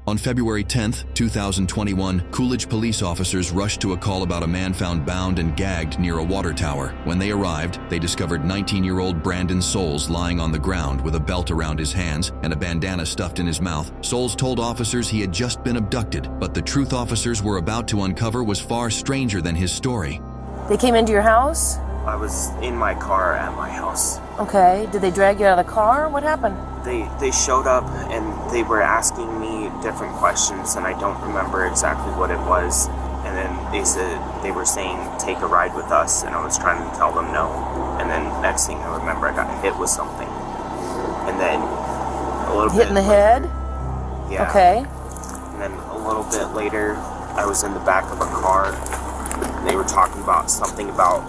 On February 10, 2021, Coolidge police officers rushed to a call about a man found bound and gagged near a water tower. When they arrived, they discovered 19-year-old Brandon Souls lying on the ground with a belt around his hands and a bandana stuffed in his mouth. Souls told officers he had just been abducted, but the truth officers were about to uncover was far stranger than his story. They came into your house? I was in my car at my house. Okay. Did they drag you out of the car? What happened? They showed up and they were asking me different questions, and I don't remember exactly what it was. And then they were saying, take a ride with us, and I was trying to tell them no. And then next thing I remember, I got hit with something. And then a little bit... Hit in the head? Yeah. Okay. And then a little bit later, I was in the back of a car. They were talking about something about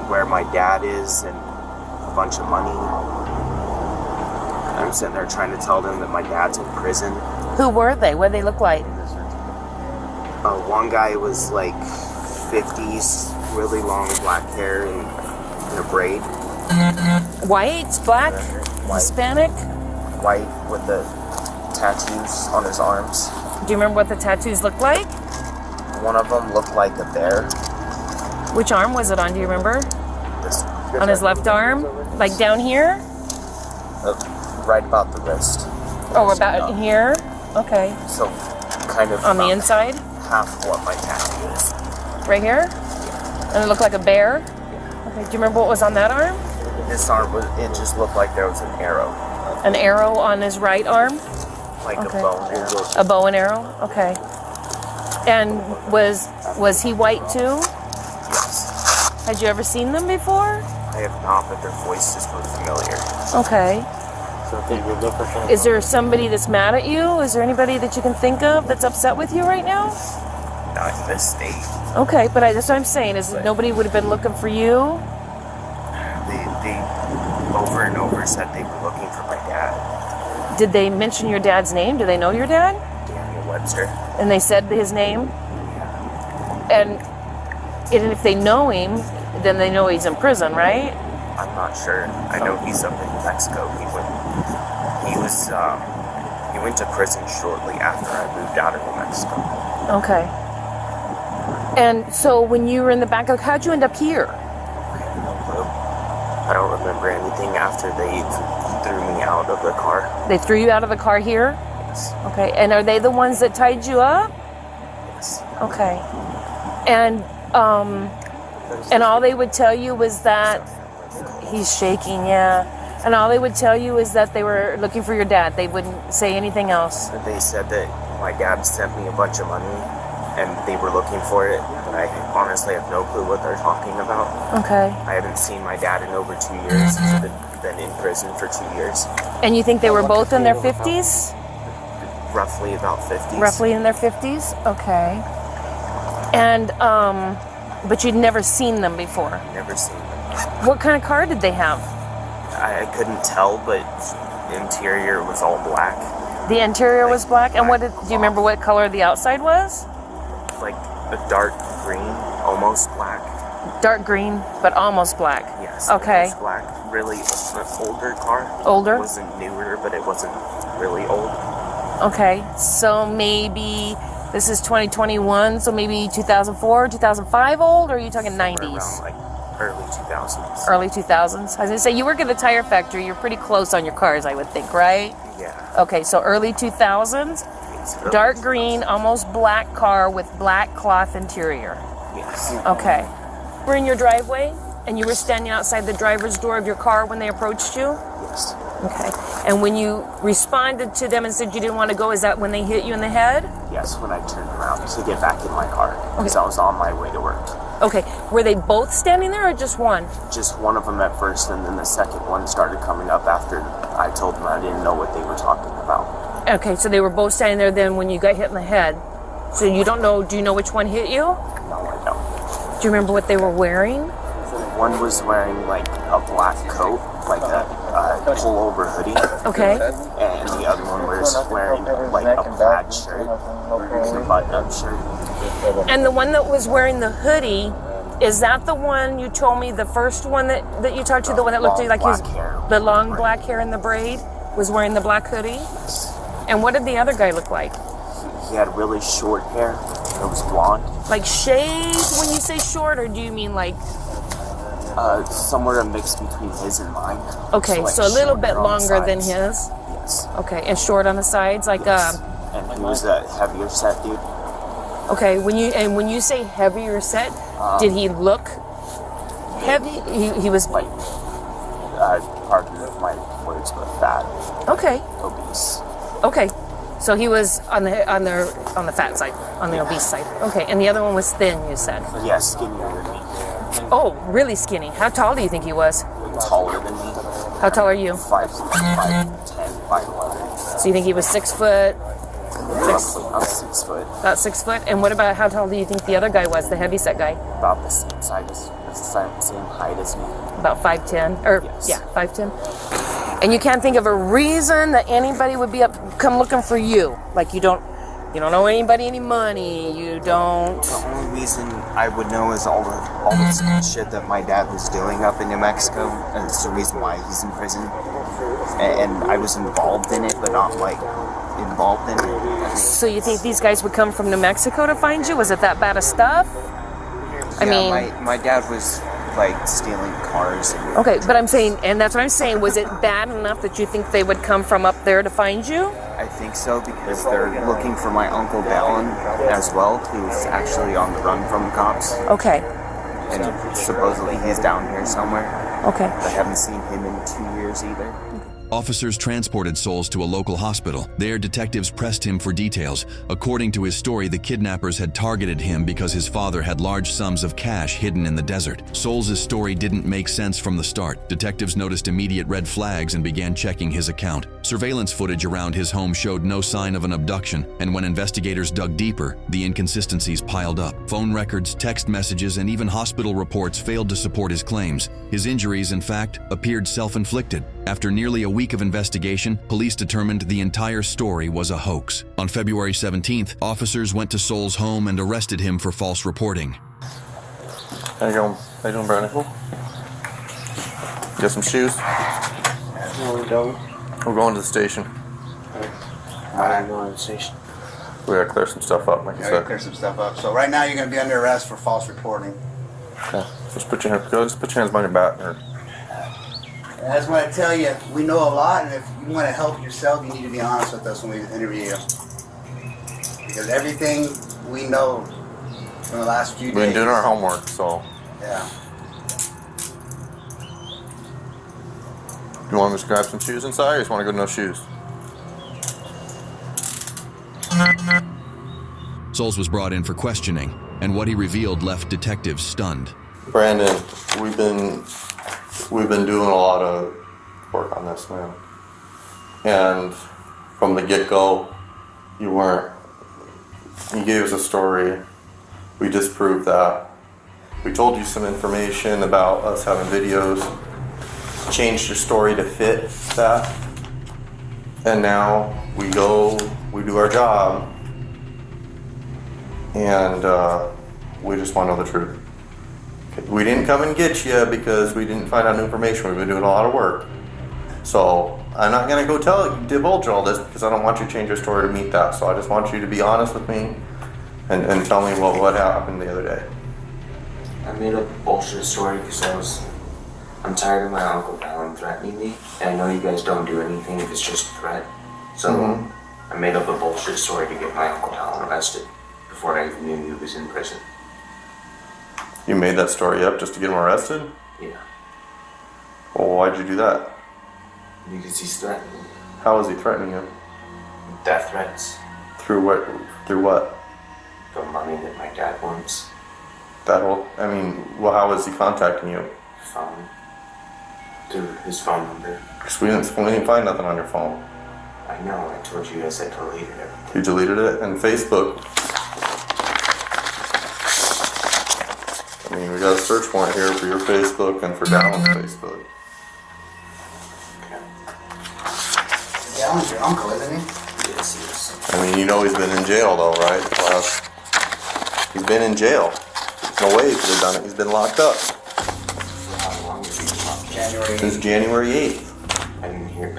where my dad is and a bunch of money. I'm sitting there trying to tell them that my dad's in prison. Who were they? What did they look like? One guy was like 50s, really long black hair and a braid. White, black, White. Hispanic? White with the tattoos on his arms. Do you remember what the tattoos looked like? One of them looked like a bear. Which arm was it on? Do you remember? This On his left arm? Like down here? right about the wrist. Oh, about here? Okay. So kind of On the inside? half of what my tattoo is. Right here? And it looked like a bear? Okay. Do you remember what was on that arm? This arm, it just looked like there was an arrow. An arrow on his right arm? Like Okay. a bow and arrow. A bow and arrow? Okay. And was he white too? Yes. Had you ever seen them before? I have not, but their voices were familiar. Okay. Is there somebody that's mad at you? Is there anybody that you can think of that's upset with you right now? Not in this state. Okay, but that's what I'm saying, is that nobody would have been looking for you? They over and over said they were looking for my dad. Did they mention your dad's name? Do they know your dad? Daniel Webster. And they said his name? And if they know him, then they know he's in prison, right? I'm not sure. I know he's up in Mexico. He went to prison shortly after I moved out of New Mexico. Okay. And so when you were in the back, how'd you end up here? I have no clue. I don't remember anything after they threw me out of the car. They threw you out of the car here? Yes. Okay. And are they the ones that tied you up? Yes. Okay. And all they would tell you was that he's shaking, yeah. And all they would tell you is that they were looking for your dad. They wouldn't say anything else. They said that my dad sent me a bunch of money and they were looking for it, but I honestly have no clue what they're talking about. Okay. I haven't seen my dad in over 2 years. He's been in prison for 2 years. And you think they were both in their 50s? Roughly about 50s. Roughly in their 50s? Okay. And, but you'd never seen them before? Never seen them. What kind of car did they have? I couldn't tell, but the interior was all black. The interior was black? And do you remember what color the outside was? Like a dark green, almost black. Dark green, but almost black? Yes. Okay. Almost black. Really an older car. Older? It wasn't newer, but it wasn't really old. Okay, so maybe this is 2021, so maybe 2004, 2005 old, or are you talking 90s? Around like early 2000s. Early 2000s. I was going to say, you work at the tire factory, you're pretty close on your cars, I would think, right? Yeah. Okay, so early 2000s, It's dark early green, 2000s. almost black car with black cloth interior. Yes. Okay. We're in your driveway, and you were standing outside the driver's door of your car when they approached you? Yes. Okay. And when you responded to them and said you didn't want to go, is that when they hit you in the head? Yes, when I turned around to get back in my car, because I was on my way to work. Okay. Were they both standing there or just one? Just one of them at first, and then the second one started coming up after I told them I didn't know what they were talking about. Okay, so they were both standing there then when you got hit in the head. So you don't know, do you know which one hit you? No, I don't. Do you remember what they were wearing? One was wearing like a black coat, like a pullover hoodie. Okay. And the other one was wearing like a plaid shirt, a button-up shirt. And the one that was wearing the hoodie, is that the one you told me, the first one that you talked to, the one that looked like he was, the long black hair and the braid, was wearing the black hoodie? And what did the other guy look like? He had really short hair. It was blonde. Like shaved when you say short, or do you mean like... Somewhere a mix between his and mine. Okay, like so a little bit shorter on the longer than sides. his? Yes. Okay, and short on the sides? Like, Yes. And he was a heavier set dude. Okay, when you say heavier set, did he look heavy? He was... Like, pardon my words, but fat. Okay. Obese. Okay. So he was on the fat side, on the obese side. Okay, and the other one was thin, you said? Yeah, skinnier than me. Oh, really skinny. How tall do you think he was? Taller than me. How tall are you? 5'10", 5'11". So you think he was 6 foot? Roughly, I'm 6 foot. About 6 foot? And what about how tall do you think the other guy was, the heavyset guy? About the same size, same height as me. About 5'10", or Yes. yeah, 5'10". And you can't think of a reason that anybody would come looking for you. Like you don't owe anybody any money. You don't. The only reason I would know is all this shit that my dad was doing up in New Mexico, and it's the reason why he's in prison. And I was involved in it, but not like involved in it. So you think these guys would come from New Mexico to find you? Was it that bad of stuff? I mean, my dad was like stealing cars. Okay, but I'm saying, and that's what I'm saying. Was it bad enough that you think they would come from up there to find you? I think so, because they're looking for my uncle Dallin as well, who's actually on the run from the cops. Okay. And supposedly he's down here somewhere. Okay. I haven't seen him in 2 years either. Officers transported Souls to a local hospital. There, detectives pressed him for details. According to his story, the kidnappers had targeted him because his father had large sums of cash hidden in the desert. Souls' story didn't make sense from the start. Detectives noticed immediate red flags and began checking his account. Surveillance footage around his home showed no sign of an abduction, and when investigators dug deeper, the inconsistencies piled up. Phone records, text messages, and even hospital reports failed to support his claims. His injuries, in fact, appeared self-inflicted. After nearly a week of investigation, police determined the entire story was a hoax. On February 17th, officers went to Souls' home and arrested him for false reporting. How you doing, Brandon? Get some shoes? No, we don't. We're going to the station. Why are you going to the station? We gotta clear some stuff up, like you Yeah, said. clear some stuff up. So right now you're going to be under arrest for false reporting. Okay. Just put your hands behind your back. Or... And I just want to tell you, we know a lot, and if you want to help yourself, you need to be honest with us when we interview you. Because everything we know from the last few days... We've been doing our homework, so... Yeah. You want me to grab some shoes inside, or you just want to go no shoes? Souls was brought in for questioning, and what he revealed left detectives stunned. Brandon, we've been doing a lot of work on this, man. And from the get-go, you gave us a story. We disproved that. We told you some information about us having videos, changed your story to fit that. And now we do our job, and we just want to know the truth. We didn't come and get you because we didn't find out new information. We've been doing a lot of work. So I'm not going to go divulge all this because I don't want you to change your story to meet that. So I just want you to be honest with me and tell me what happened the other day. I made up a bullshit story because I'm tired of my Uncle Alan threatening me. And I know you guys don't do anything if it's just a threat. So I made up a bullshit story to get my Uncle Alan arrested before I even knew he was in prison. You made that story up just to get him arrested? Yeah. Well, why'd you do that? Because he's threatening me. How was he threatening you? Death threats. Through what? Through what? The money that my dad wants. Well, how was he contacting you? Phone. Through his phone number. Because we didn't find nothing on your phone. I know, I told you guys I deleted everything. You deleted it? And Facebook? We got a search warrant here for your Facebook and for Dallin's Facebook. Okay. Dallin's your uncle, isn't he? Yes, he is. You know he's been in jail though, right? He's been in jail. There's no way he could have done it. He's been locked up. For how long has he been locked up? January 8th. Since January 8th.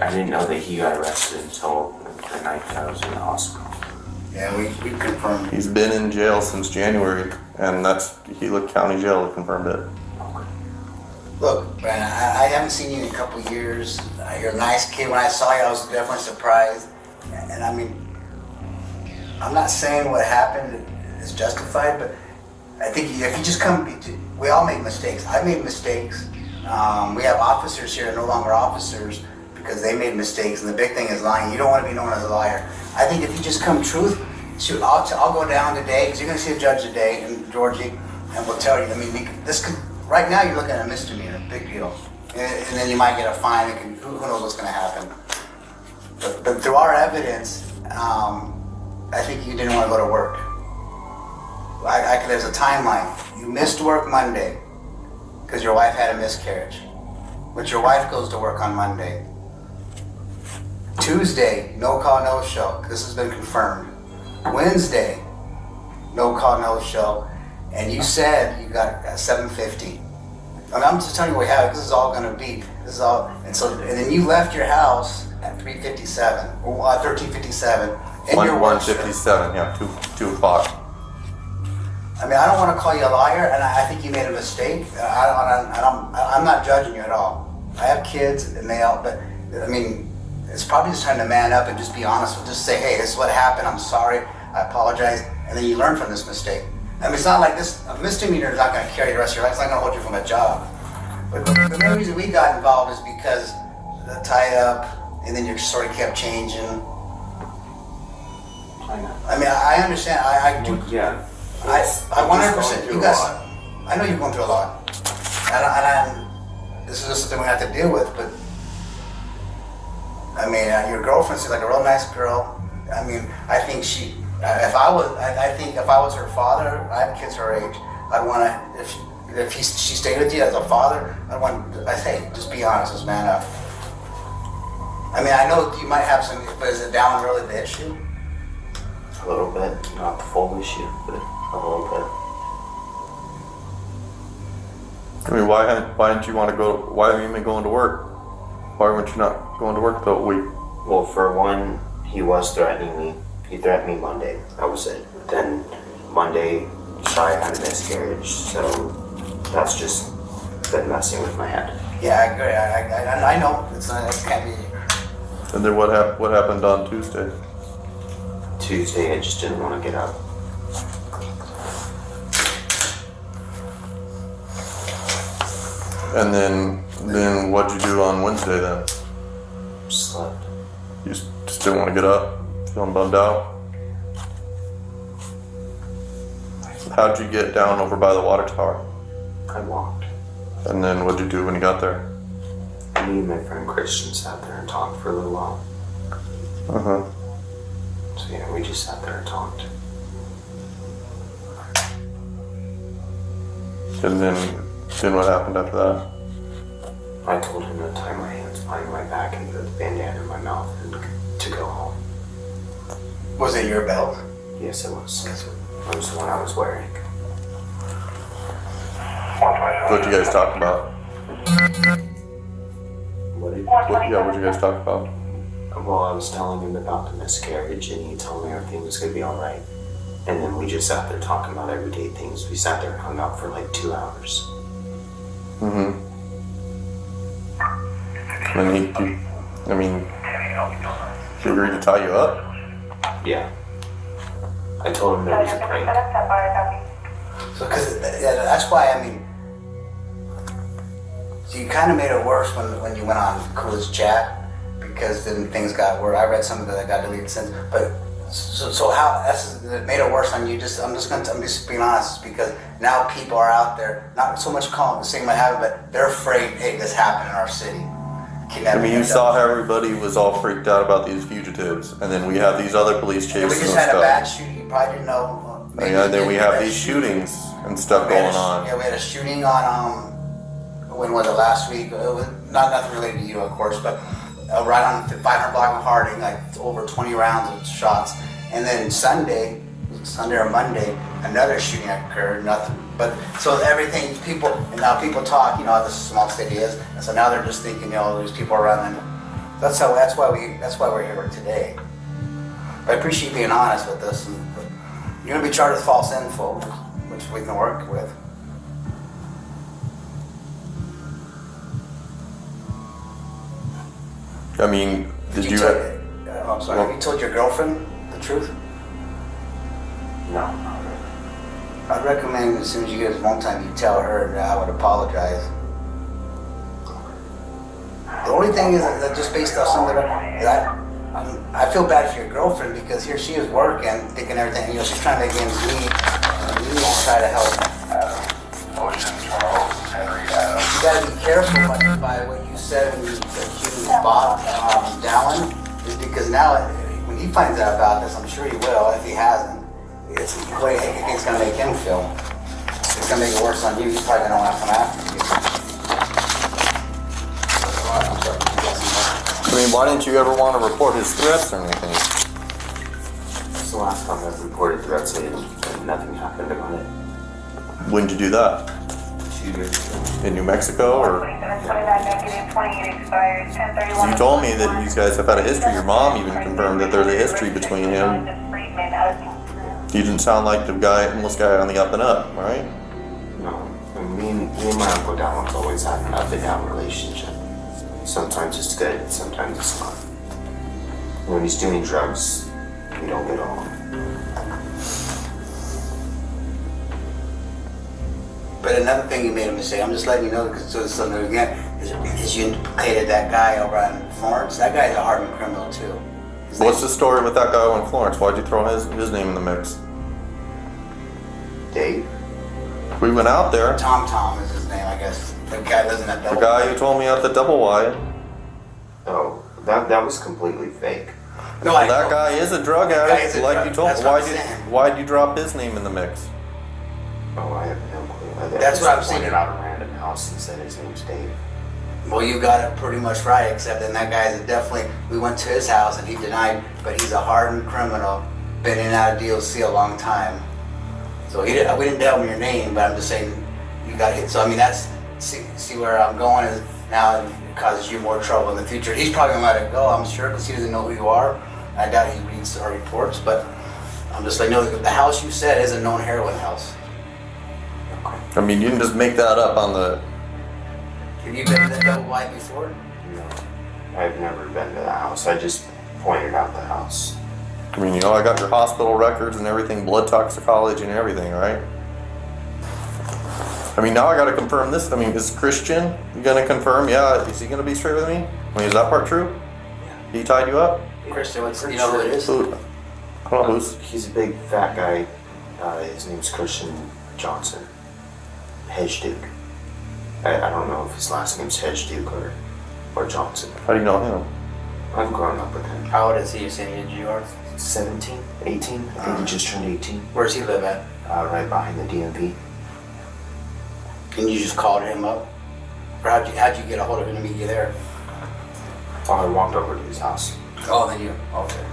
I didn't know that he got arrested until the night that I was in the hospital. Yeah, we confirmed. He's been in jail since January, and that's Gila County Jail confirmed it. Look, Brandon, I haven't seen you in a couple of years. You're a nice kid. When I saw you, I was definitely surprised. And I mean, I'm not saying what happened is justified, but I think if you just we all make mistakes. I made mistakes. We have officers here, no longer officers, because they made mistakes. And the big thing is lying. You don't want to be known as a liar. I think if you just come truth, shoot, I'll go down today, because you're going to see a judge today in Georgie, and we'll tell you. I mean, this could. Right now, you're looking at a misdemeanor, big deal, and then you might get a fine. Who knows what's going to happen? But through our evidence, I think you didn't want to go to work. There's a timeline. You missed work Monday because your wife had a miscarriage, but your wife goes to work on Monday. Tuesday, no call, no show. This has been confirmed. Wednesday, no call, no show. And you said you got 7:50. I mean, I'm just telling you what happened. This is all going to be. This is all. And then you left your house at 3:57 or 13:57. 1:57. Yeah, 2 o'clock. I mean, I don't want to call you a liar, and I think you made a mistake. I'm not judging you at all. I have kids, and they all. But I mean, it's probably just time to man up and just be honest. Just say, hey, this is what happened. I'm sorry. I apologize. And then you learn from this mistake. I mean, it's not like this, a misdemeanor is not going to carry the rest of your life. It's not going to hold you from a job. But the main reason we got involved is because the tie up, and then your story kept changing. I know. I mean, I understand. I do. Yeah. I 100%. You guys, I know you're going through a lot. And this is just something we have to deal with. But I mean, your girlfriend seems like a real nice girl. I mean, I think she. I think if I was her father, I have kids her age. I'd want to, if she stayed with you as a father, I'd say, just be honest, just man up. I mean, I know you might have some, but is it down really the issue? A little bit, not the full issue, but a little bit. I mean, why didn't you want to go? Why haven't you been going to work? Why weren't you not going to work the week? Well, for one, he was threatening me. He threatened me Monday. That was it. Then Monday, I had a miscarriage, so that's just been messing with my head. Yeah, I agree. I know it's not. It can't be. And then what happened on Tuesday? Tuesday, I just didn't want to get up. And then what'd you do on Wednesday then? Slept. You just didn't want to get up? Feeling bummed out? How'd you get down over by the water tower? I walked. And then what'd you do when you got there? Me and my friend Christian sat there and talked for a little while. Uh-huh. So yeah, we just sat there and talked. And then what happened after that? I told him to tie my hands behind my back and put a bandana in my mouth and to go home. Was it your belt? Yes, it was. It was the one I was wearing. What'd you guys talk about? What'd you guys talk about? Well, I was telling him about the miscarriage, and he told me everything was going to be all right. And then we just sat there talking about everyday things. We sat there and hung out for like 2 hours. Mm-hmm. And he agreed to tie you up? Yeah. I told him there was a prank. So, that's why, I mean, so you kind of made it worse when you went on Coolidge chat, because then things got worse. I read some of that got deleted since, but so how it made it worse on you. I'm just being honest, because now people are out there, not so much saying what happened, but they're afraid, hey, this happened in our city. I mean, you saw how everybody was all freaked out about these fugitives, and then we have these other police chases and we just stuff. had a bad shooting. You probably didn't know. And then we have these shootings and stuff going on. Yeah, we had a shooting on when was it, last week? It was nothing related to you, of course, but right on 500 block of Harding, like over 20 rounds of shots. And then Sunday or Monday, another shooting occurred. Nothing, but so everything now people talk, how this small city is, and so now they're just thinking, these people are running. That's why we're here today. I appreciate you being honest with us. And you're going to be charged with false info, which we can work with. I mean, did you? I'm sorry. Have you told your girlfriend the truth? No. I'd recommend as soon as you get his phone time, you tell her that I would apologize. The only thing is that just based off some of that, I feel bad for your girlfriend because here she is working, thinking everything, you know, she's trying to make ends meet, and we need to try to help. You gotta be careful by what you said when you accused Bob Dallin, is because now, when he finds out about this, I'm sure he will, if he hasn't, it's gonna make him feel. It's gonna make it worse on you. He's probably gonna want to come after you. I mean, why didn't you ever want to report his threats or anything? It's the last time I've reported threats and nothing happened about it. When did you do that? 2 years ago. In New Mexico, or? So you told me that you guys have had a history. Your mom even confirmed that there's a history between him. You didn't sound like the homeless guy on the up and up, right? No. Me and my Uncle Donald's always had an up and down relationship. Sometimes it's good, sometimes it's not. When he's doing drugs, we don't get along. But another thing you made a mistake, I'm just letting you know, because so something again, is you implicated that guy over on Florence. That guy's a hardened criminal too. What's the story with that guy in Florence? Why'd you throw his name in the mix? Dave? We went out there. Tom is his name, I guess. The guy doesn't have The guy who told me at the double wide. Oh, that was completely fake. No, That guy is a drug addict, like you told me. That's Why'd you drop his name in the mix? Oh, I have no clue. That's what I'm saying. Pointed out a random house and said his name's Dave. Well, you got it pretty much right, except then that guy's definitely, we went to his house and he denied, but he's a hardened criminal, been in and out of DLC a long time. So we didn't tell him your name, but I'm just saying you got hit. So I mean, that's, see where I'm going is now it causes you more trouble in the future. He's probably gonna let it go, I'm sure, because he doesn't know who you are. I doubt he reads our reports, but I'm just like, no, the house you said is a known heroin house. I mean, you can just make that up on the... Have you been to that double wide before? No, I've never been to the house. I just pointed out the house. I mean, you know, I got your hospital records and everything, blood toxicology and everything, right? I mean, now I gotta confirm this. I mean, is Christian gonna confirm? Yeah, is he gonna be straight with me? I mean, is that part true? He tied you up? Christian, you know who it is? Who? I don't know who's... He's a big fat guy. His name's Christian Johnson. Hedge Duke. I don't know if his last name's Hedge Duke or Johnson. How do you know him? I've grown up with him. How old is he? You saying you are? 17, 18. I think he just turned 18. Where's he live at? Right behind the DMV. And you just called him up? Or how'd you get a hold of him to meet you there? Oh, I walked over to his house. Oh, then okay.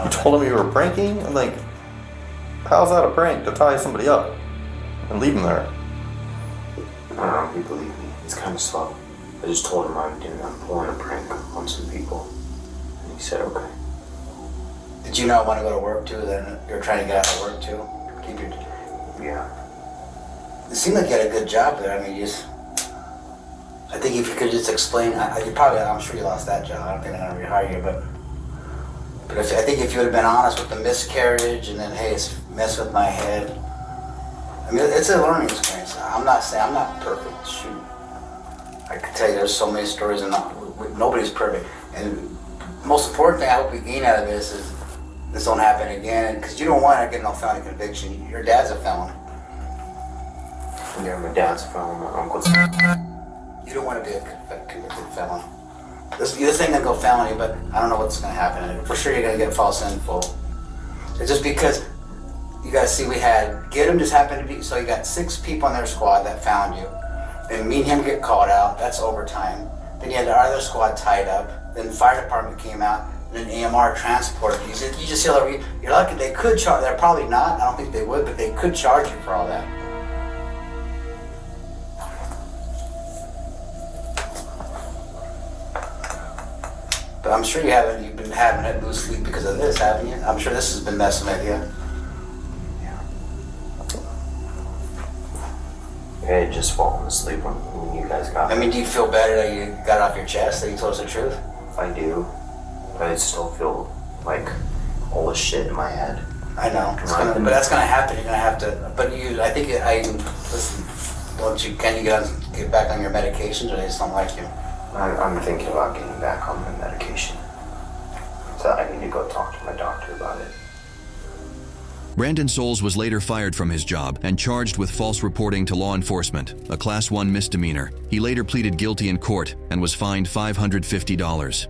You told him you were pranking? I'm like, how's that a prank to tie somebody up and leave him there? I don't know if he believed me. He's kind of slow. I just told him I'm pulling a prank on some people. And he said, okay. Did you not want to go to work too? Then you're trying to get out of work too? Keep your... Yeah. It seemed like you had a good job there. I mean, I think if you could just explain, I'm sure you lost that job. I don't think they're going to rehire you, but I think if you would have been honest with the miscarriage and then, hey, it's messed with my head. I mean, it's a learning experience. I'm not saying I'm not perfect. Shoot, I could tell you there's so many stories and nobody's perfect. And the most important thing I hope we gain out of this is this don't happen again, because you don't want to get no felony conviction. Your dad's a felon. Yeah, my dad's a felon, my uncle's. You don't want to be a convicted felon. This thing can go felony, but I don't know what's going to happen. For sure, you're going to get false info. It's just because you got to see, we had Gideon just happened to be, so you got 6 people on their squad that found you. Then me and him get called out. That's overtime. Then you had the other squad tied up. Then the fire department came out. And then AMR transported you. You just feel like you're lucky. They could charge. They're probably not. I don't think they would, but they could charge you for all that. But I'm sure you've been having lose sleep because of this, haven't you? I'm sure this has been messing with you. I had just fallen asleep when you guys got I mean, do you feel better that you got off your chest, that you told us the truth? I do. But I still feel like all this shit in my head. I know, but that's gonna happen. You're gonna have to. But listen. Can you get back on your medications, or they just don't like you? I'm thinking about getting back on the medication. So I need to go talk to my doctor about it. Brandon Souls was later fired from his job and charged with false reporting to law enforcement, a Class 1 misdemeanor. He later pleaded guilty in court and was fined $550.